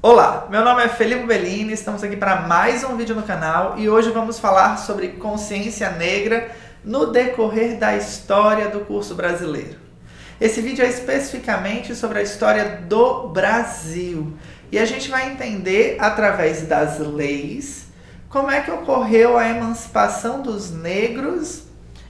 Olá, meu nome é Felipe Bellini, estamos aqui para mais um vídeo no canal e hoje vamos falar sobre consciência negra no decorrer da história do curso brasileiro. Esse vídeo é especificamente sobre a história do Brasil e a gente vai entender através das leis como é que ocorreu a emancipação dos negros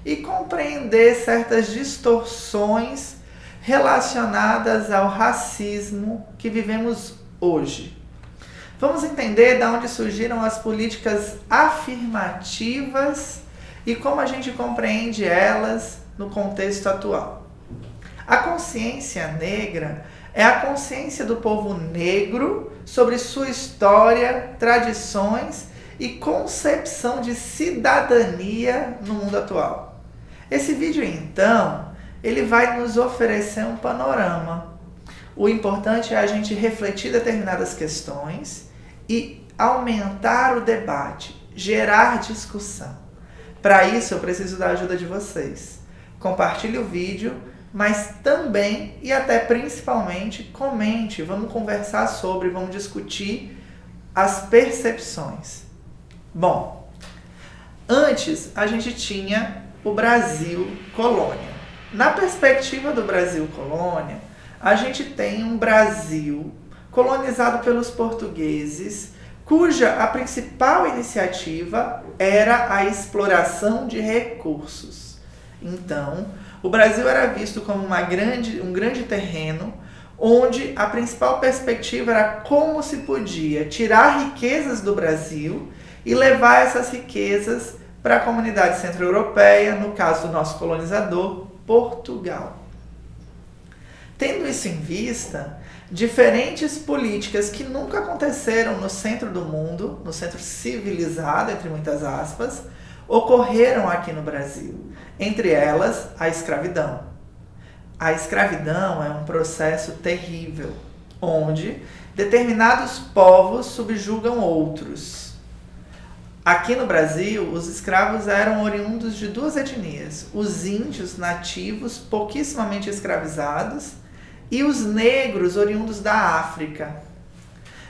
e compreender certas distorções relacionadas ao racismo que vivemos hoje. Vamos entender de onde surgiram as políticas afirmativas e como a gente compreende elas no contexto atual. A consciência negra é a consciência do povo negro sobre sua história, tradições e concepção de cidadania no mundo atual. Esse vídeo, então, ele vai nos oferecer um panorama. O importante é a gente refletir determinadas questões e aumentar o debate, gerar discussão. Para isso, eu preciso da ajuda de vocês. Compartilhe o vídeo, mas também e até principalmente comente. Vamos conversar sobre, vamos discutir as percepções. Bom, antes a gente tinha o Brasil colônia. Na perspectiva do Brasil colônia, a gente tem um Brasil colonizado pelos portugueses, cuja a principal iniciativa era a exploração de recursos. Então, o Brasil era visto como um grande terreno, onde a principal perspectiva era como se podia tirar riquezas do Brasil e levar essas riquezas para a comunidade centro-europeia, no caso do nosso colonizador, Portugal. Tendo isso em vista, diferentes políticas que nunca aconteceram no centro do mundo, no centro civilizado, entre muitas aspas, ocorreram aqui no Brasil. Entre elas, a escravidão. A escravidão é um processo terrível, onde determinados povos subjugam outros. Aqui no Brasil, os escravos eram oriundos de duas etnias, os índios nativos, pouquíssimamente escravizados, e os negros oriundos da África.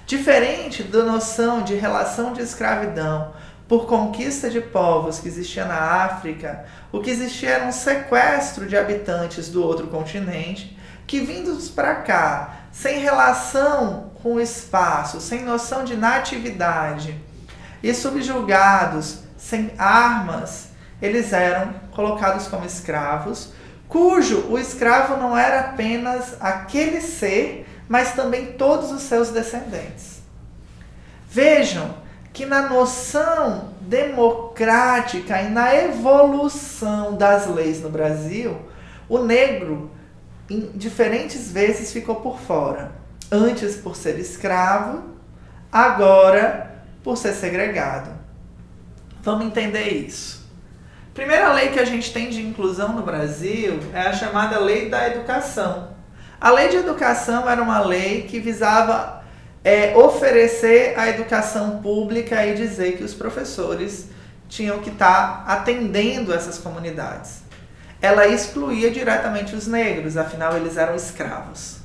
Diferente da noção de relação de escravidão por conquista de povos que existia na África, o que existia era um sequestro de habitantes do outro continente que, vindos para cá, sem relação com o espaço, sem noção de natividade e subjugados, sem armas, eles eram colocados como escravos, cujo o escravo não era apenas aquele ser, mas também todos os seus descendentes. Vejam que na noção democrática e na evolução das leis no Brasil, o negro, em diferentes vezes, ficou por fora. Antes por ser escravo, agora por ser segregado. Vamos entender isso. Primeira lei que a gente tem de inclusão no Brasil é a chamada Lei da Educação. A Lei de Educação era uma lei que visava oferecer a educação pública e dizer que os professores tinham que estar atendendo essas comunidades. Ela excluía diretamente os negros, afinal eles eram escravos.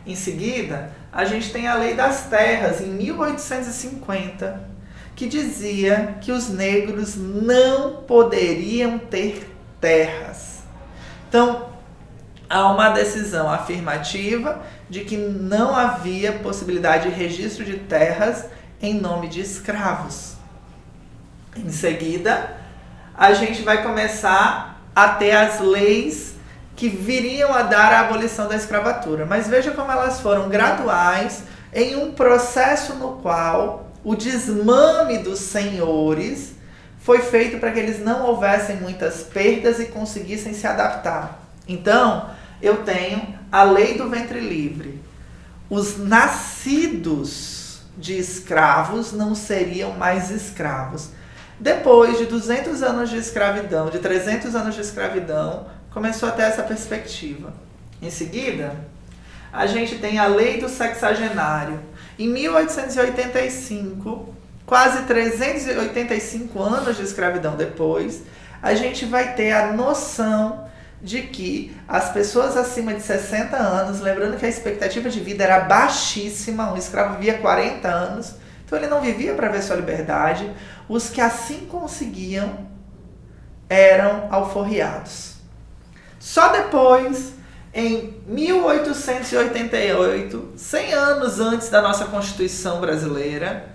Em seguida, a gente tem a Lei das Terras, em 1850, que dizia que os negros não poderiam ter terras. Então, há uma decisão afirmativa de que não havia possibilidade de registro de terras em nome de escravos. Em seguida, a gente vai começar a ter as leis que viriam a dar a abolição da escravatura. Mas veja como elas foram graduais em um processo no qual o desmame dos senhores foi feito para que eles não houvessem muitas perdas e conseguissem se adaptar. Então, eu tenho a lei do ventre livre. Os nascidos de escravos não seriam mais escravos. Depois de 200 anos de escravidão, de 300 anos de escravidão, começou a ter essa perspectiva. Em seguida, a gente tem a lei do sexagenário. Em 1885, quase 385 anos de escravidão depois, a gente vai ter a noção de que as pessoas acima de 60 anos, lembrando que a expectativa de vida era baixíssima, um escravo vivia 40 anos, então ele não vivia para ver sua liberdade, os que assim conseguiam eram alforriados. Só depois, em 1888, 100 anos antes da nossa Constituição brasileira,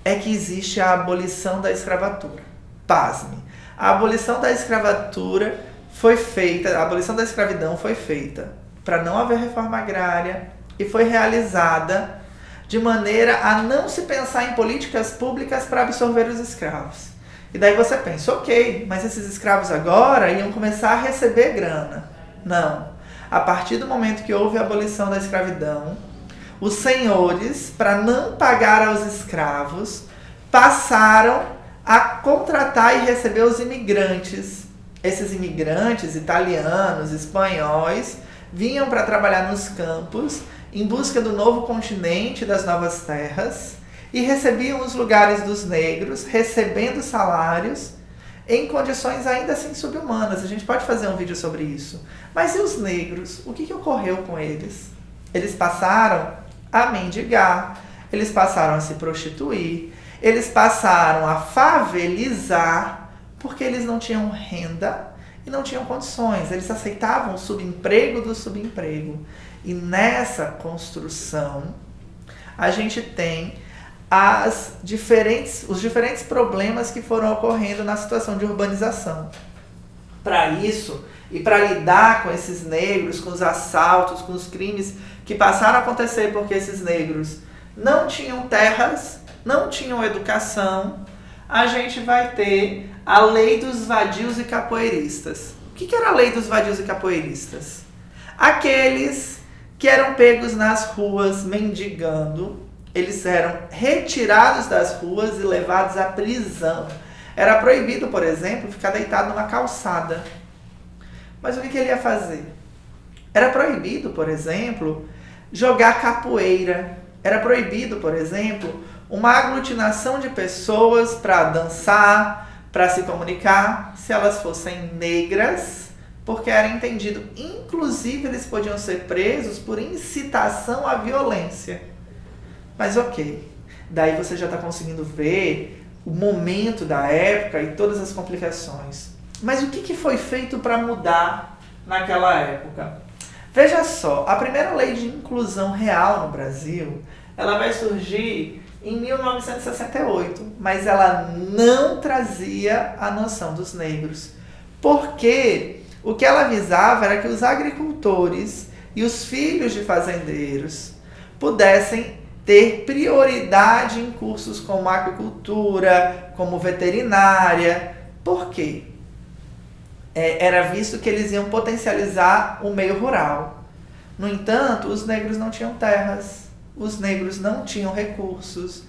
é que existe a abolição da escravatura. Pasme. A abolição da escravatura foi feita, a abolição da escravidão foi feita para não haver reforma agrária e foi realizada de maneira a não se pensar em políticas públicas para absorver os escravos. E daí você pensa, ok, mas esses escravos agora iam começar a receber grana. Não. A partir do momento que houve a abolição da escravidão, os senhores, para não pagar aos escravos, passaram a contratar e receber os imigrantes. Esses imigrantes italianos, espanhóis, vinham para trabalhar nos campos em busca do novo continente, das novas terras, e recebiam os lugares dos negros, recebendo salários em condições ainda assim subhumanas. A gente pode fazer um vídeo sobre isso. Mas e os negros? O que ocorreu com eles? Eles passaram a mendigar, eles passaram a se prostituir, eles passaram a favelizar, porque eles não tinham renda e não tinham condições. Eles aceitavam o subemprego do subemprego. E nessa construção, a gente tem os diferentes problemas que foram ocorrendo na situação de urbanização. Para isso, e para lidar com esses negros, com os assaltos, com os crimes que passaram a acontecer porque esses negros não tinham terras, não tinham educação, a gente vai ter a lei dos vadios e capoeiristas. O que era a lei dos vadios e capoeiristas? Aqueles que eram pegos nas ruas mendigando, eles eram retirados das ruas e levados à prisão. Era proibido, por exemplo, ficar deitado numa calçada. Mas o que ele ia fazer? Era proibido, por exemplo, jogar capoeira. Era proibido, por exemplo, uma aglutinação de pessoas para dançar, para se comunicar, se elas fossem negras, porque era entendido. Inclusive, eles podiam ser presos por incitação à violência. Mas ok, daí você já está conseguindo ver o momento da época e todas as complicações. Mas o que foi feito para mudar naquela época? Veja só, a primeira lei de inclusão real no Brasil, ela vai surgir em 1968, mas ela não trazia a noção dos negros. Porque o que ela visava era que os agricultores e os filhos de fazendeiros pudessem ter prioridade em cursos como aquicultura, como veterinária. Por quê? Era visto que eles iam potencializar o meio rural. No entanto, os negros não tinham terras, os negros não tinham recursos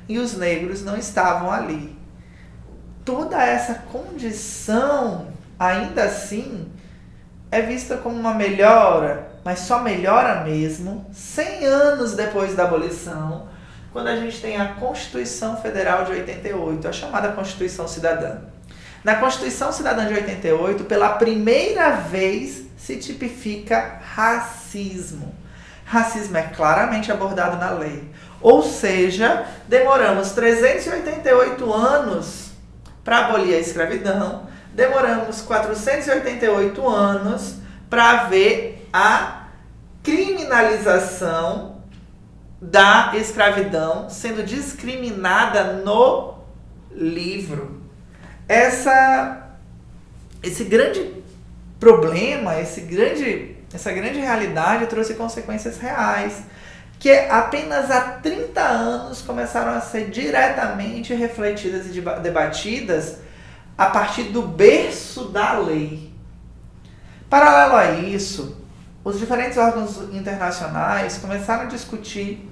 e os negros não estavam ali. Toda essa condição, ainda assim, é vista como uma melhora, mas só melhora mesmo 100 anos depois da abolição, quando a gente tem a Constituição Federal de 88, a chamada Constituição Cidadã. Na Constituição Cidadã de 88, pela primeira vez se tipifica racismo. Racismo é claramente abordado na lei. Ou seja, demoramos 388 anos para abolir a escravidão, demoramos 488 anos para ver a criminalização da escravidão sendo discriminada no livro. Esse grande problema, essa grande realidade trouxe consequências reais, que apenas há 30 anos começaram a ser diretamente refletidas e debatidas a partir do berço da lei. Paralelo a isso, os diferentes órgãos internacionais começaram a discutir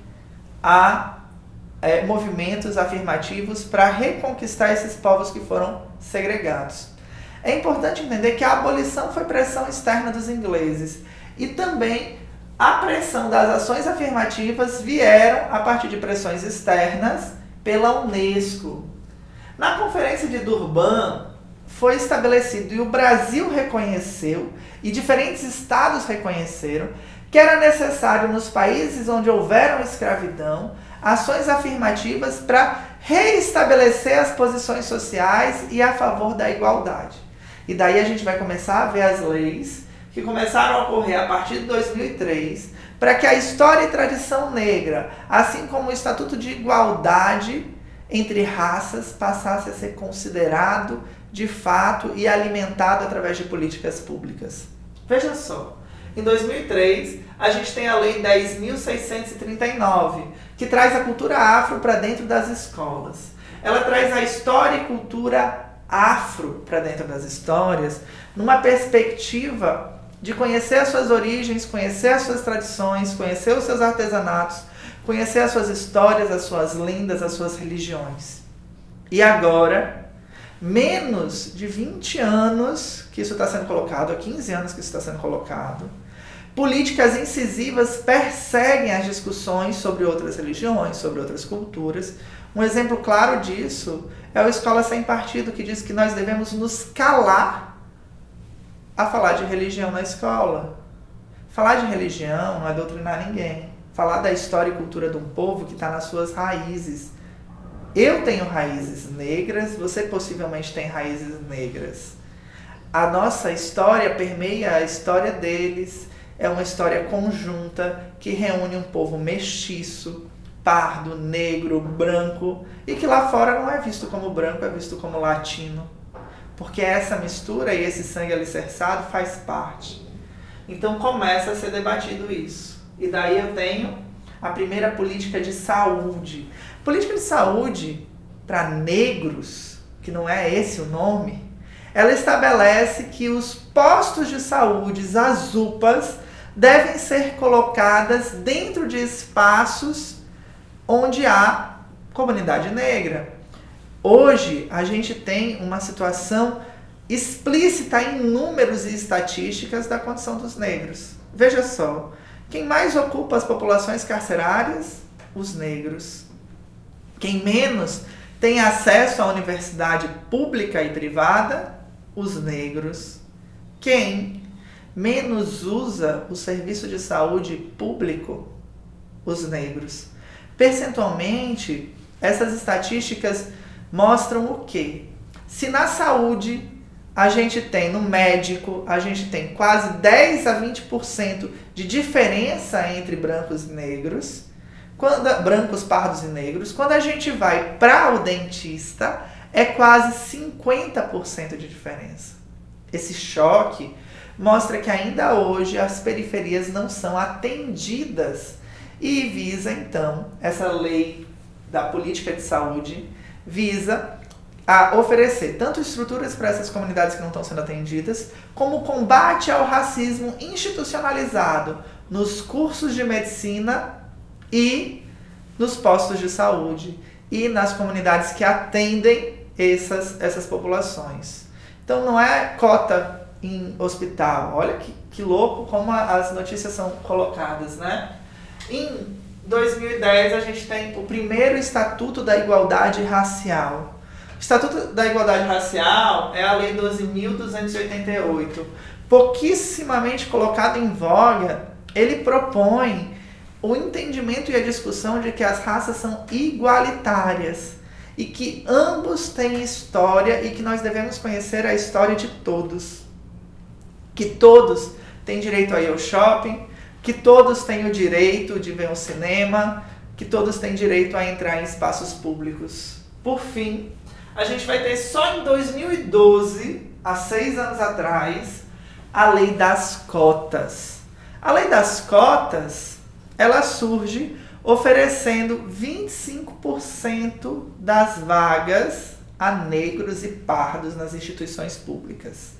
movimentos afirmativos para reconquistar esses povos que foram segregados. É importante entender que a abolição foi pressão externa dos ingleses e também a pressão das ações afirmativas vieram a partir de pressões externas pela Unesco. Na Conferência de Durban, foi estabelecido e o Brasil reconheceu, e diferentes estados reconheceram, que era necessário nos países onde houveram escravidão, ações afirmativas para reestabelecer as posições sociais e a favor da igualdade. E daí a gente vai começar a ver as leis que começaram a ocorrer a partir de 2003, para que a história e tradição negra, assim como o Estatuto de Igualdade entre raças, passasse a ser considerado de fato e alimentado através de políticas públicas. Veja só, em 2003 a gente tem a Lei 10.639, que traz a cultura afro para dentro das escolas. Ela traz a história e cultura afro para dentro das histórias, numa perspectiva de conhecer as suas origens, conhecer as suas tradições, conhecer os seus artesanatos, conhecer as suas histórias, as suas lendas, as suas religiões. E agora, menos de 20 anos que isso está sendo colocado, há 15 anos que isso está sendo colocado, políticas incisivas perseguem as discussões sobre outras religiões, sobre outras culturas. Um exemplo claro disso é o Escola Sem Partido, que diz que nós devemos nos calar a falar de religião na escola. Falar de religião não é doutrinar ninguém. Falar da história e cultura de um povo que está nas suas raízes. Eu tenho raízes negras, você possivelmente tem raízes negras. A nossa história permeia a história deles. É uma história conjunta que reúne um povo mestiço, pardo, negro, branco, e que lá fora não é visto como branco, é visto como latino. Porque essa mistura e esse sangue alicerçado faz parte. Então começa a ser debatido isso. E daí eu tenho a primeira política de saúde. Política de saúde para negros, que não é esse o nome, ela estabelece que os postos de saúde, as UPAs, devem ser colocadas dentro de espaços onde há comunidade negra. Hoje, a gente tem uma situação explícita em números e estatísticas da condição dos negros. Veja só, quem mais ocupa as populações carcerárias? Os negros. Quem menos tem acesso à universidade pública e privada? Os negros. Quem menos usa o serviço de saúde público? Os negros. Percentualmente, essas estatísticas mostram o quê? Se na saúde a gente tem, no médico, a gente tem quase 10 a 20% de diferença entre brancos e negros, brancos, pardos e negros, quando a gente vai para o dentista, é quase 50% de diferença. Esse choque mostra que ainda hoje as periferias não são atendidas e visa, então, essa lei da política de saúde, visa a oferecer tanto estruturas para essas comunidades que não estão sendo atendidas, como combate ao racismo institucionalizado nos cursos de medicina e nos postos de saúde e nas comunidades que atendem essas populações. Então não é cota em hospital. Olha que louco como as notícias são colocadas, né? Em 2010 a gente tem o primeiro Estatuto da Igualdade Racial. O Estatuto da Igualdade Racial é a Lei 12.288. Pouquissimamente colocado em voga, ele propõe o entendimento e a discussão de que as raças são igualitárias e que ambos têm história e que nós devemos conhecer a história de todos. Que todos têm direito a ir ao shopping, que todos têm o direito de ver um cinema, que todos têm direito a entrar em espaços públicos. Por fim, a gente vai ter só em 2012, há 6 anos atrás, a Lei das Cotas. A Lei das Cotas, ela surge oferecendo 25% das vagas a negros e pardos nas instituições públicas.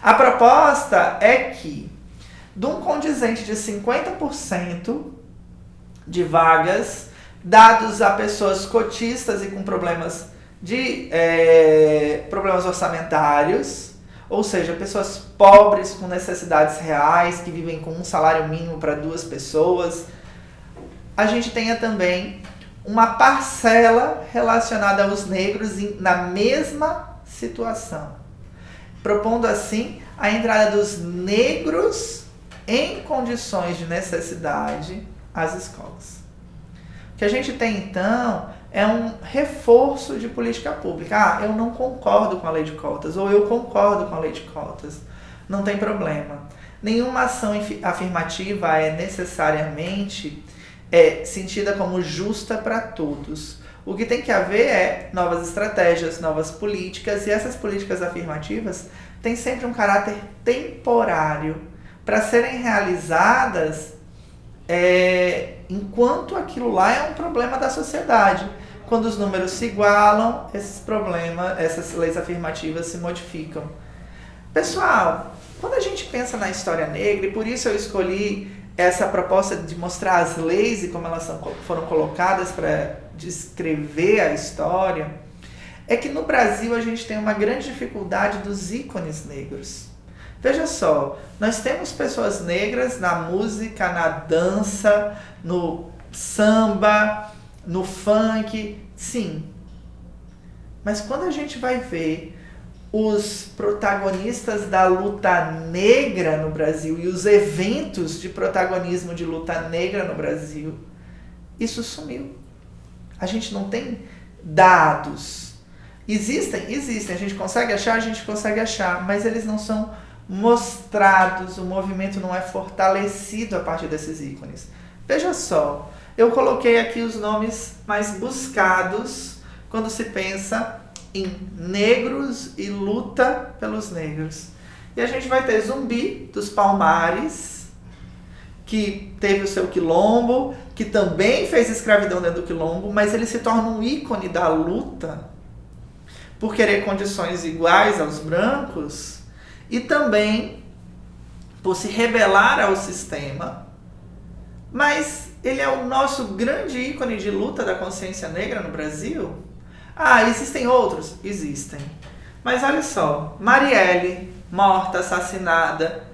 A proposta é que, de um condizente de 50% de vagas dados a pessoas cotistas e com problemas orçamentários, ou seja, pessoas pobres com necessidades reais, que vivem com um salário mínimo para 2 pessoas, a gente tenha também uma parcela relacionada aos negros na mesma situação. propondo assim a entrada dos negros em condições de necessidade às escolas. O que a gente tem então é um reforço de política pública. Eu não concordo com a lei de cotas, ou eu concordo com a lei de cotas. Não tem problema. Nenhuma ação afirmativa é necessariamente sentida como justa para todos. O que tem que haver é novas estratégias, novas políticas, e essas políticas afirmativas têm sempre um caráter temporário para serem realizadas enquanto aquilo lá é um problema da sociedade. Quando os números se igualam, esses problemas, essas leis afirmativas se modificam. Pessoal, quando a gente pensa na história negra, e por isso eu escolhi essa proposta de mostrar as leis e como elas foram colocadas para descrever a história, é que no Brasil a gente tem uma grande dificuldade dos ícones negros. Veja só, nós temos pessoas negras na música, na dança, no samba, no funk, sim. Mas quando a gente vai ver os protagonistas da luta negra no Brasil e os eventos de protagonismo de luta negra no Brasil, isso sumiu. A gente não tem dados. Existem, a gente consegue achar, mas eles não são mostrados, o movimento não é fortalecido a partir desses ícones. Veja só, eu coloquei aqui os nomes mais buscados quando se pensa em negros e luta pelos negros. E a gente vai ter Zumbi dos Palmares, que teve o seu quilombo, que também fez escravidão dentro do quilombo, mas ele se torna um ícone da luta por querer condições iguais aos brancos e também por se rebelar ao sistema. Mas ele é o nosso grande ícone de luta da consciência negra no Brasil? Existem outros? Existem. Mas olha só, Marielle, morta, assassinada,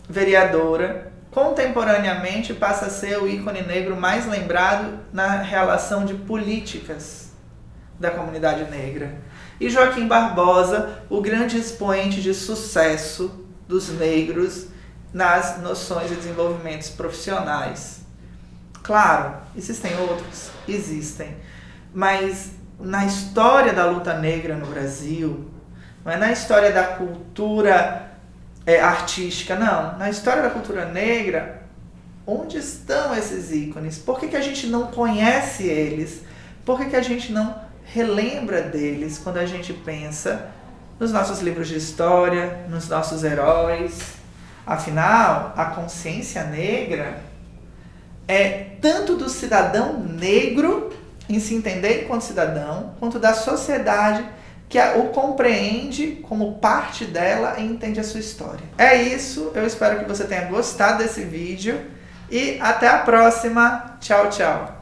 vereadora, contemporaneamente passa a ser o ícone negro mais lembrado na relação de políticas da comunidade negra. E Joaquim Barbosa, o grande expoente de sucesso dos negros nas noções de desenvolvimentos profissionais. Claro, existem outros? Existem. Mas na história da luta negra no Brasil, não é na história da cultura artística, não. Na história da cultura negra, onde estão esses ícones? Por que a gente não conhece eles? Por que a gente não relembra deles quando a gente pensa nos nossos livros de história, nos nossos heróis? Afinal, a consciência negra é tanto do cidadão negro em se entender enquanto cidadão, quanto da sociedade que o compreende como parte dela e entende a sua história. É isso, eu espero que você tenha gostado desse vídeo e até a próxima. Tchau, tchau!